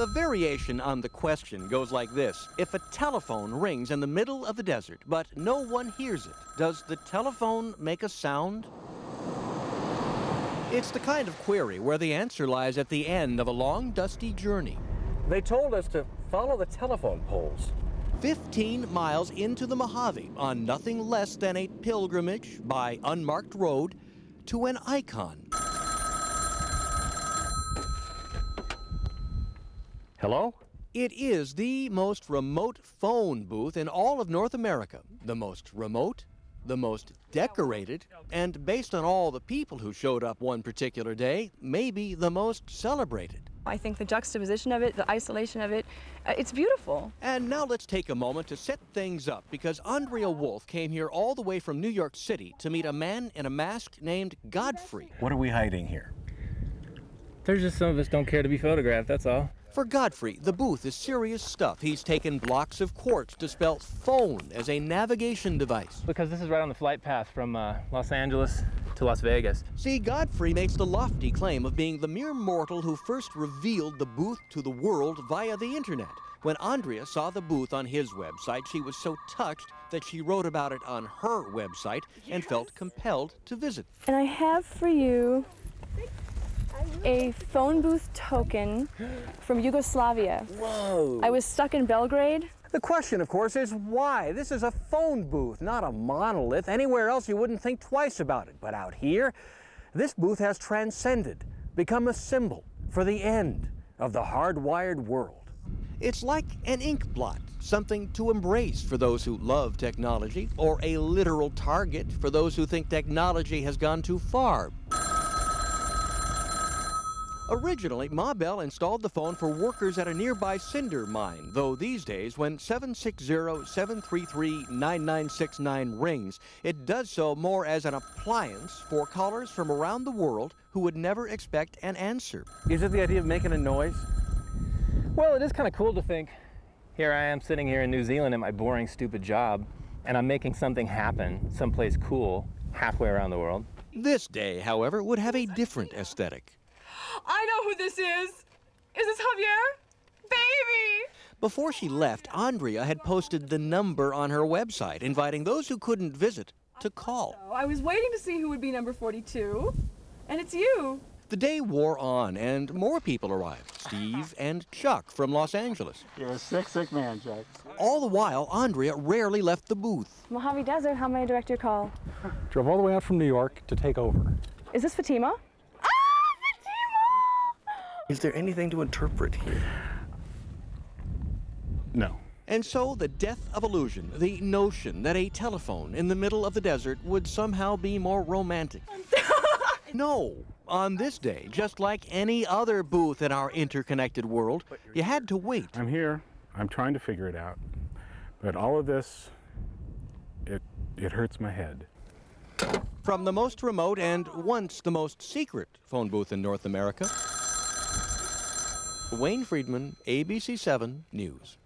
The variation on the question goes like this. If a telephone rings in the middle of the desert, but no one hears it, does the telephone make a sound? It's the kind of query where the answer lies at the end of a long, dusty journey. They told us to follow the telephone poles. 15 miles into the Mojave on nothing less than a pilgrimage by unmarked road to an icon. Hello? It is the most remote phone booth in all of North America. The most remote, the most decorated, and based on all the people who showed up one particular day, maybe the most celebrated. I think the juxtaposition of it, the isolation of it, it's beautiful. And now let's take a moment to set things up, because Andrea Wolf came here all the way from New York City to meet a man in a mask named Godfrey. What are we hiding here? There's just some of us don't care to be photographed, that's all. For Godfrey, the booth is serious stuff. He's taken blocks of quartz to spell phone as a navigation device. Because this is right on the flight path from Los Angeles to Las Vegas. See, Godfrey makes the lofty claim of being the mere mortal who first revealed the booth to the world via the internet. When Andrea saw the booth on his website, she was so touched that she wrote about it on her website and felt compelled to visit. And I have for you a phone booth token from Yugoslavia. Whoa! I was stuck in Belgrade. The question, of course, is why? This is a phone booth, not a monolith. Anywhere else you wouldn't think twice about it. But out here, this booth has transcended, become a symbol for the end of the hardwired world. It's like an ink blot, something to embrace for those who love technology, or a literal target for those who think technology has gone too far. Originally, Ma Bell installed the phone for workers at a nearby cinder mine, though these days, when 760-733-9969 rings, it does so more as an appliance for callers from around the world who would never expect an answer. Is it the idea of making a noise? Well, it is kind of cool to think, here I am sitting here in New Zealand at my boring, stupid job, and I'm making something happen someplace cool halfway around the world. This day, however, would have a different aesthetic. I know who this is. Is this Javier? Baby! Before she left, Andrea had posted the number on her website, inviting those who couldn't visit to call. I was waiting to see who would be number 42, and it's you. The day wore on, and more people arrived. Steve and Chuck from Los Angeles. You're a sick, sick man, Chuck. All the while, Andrea rarely left the booth. Mojave Desert, how may I direct your call? Drove all the way out from New York to take over. Is this Fatima? Is there anything to interpret here? No. And so the death of illusion, the notion that a telephone in the middle of the desert would somehow be more romantic. No, on this day, just like any other booth in our interconnected world, you had to wait. I'm here. I'm trying to figure it out. But all of this, it hurts my head. From the most remote and once the most secret phone booth in North America, Wayne Freedman, ABC 7 News.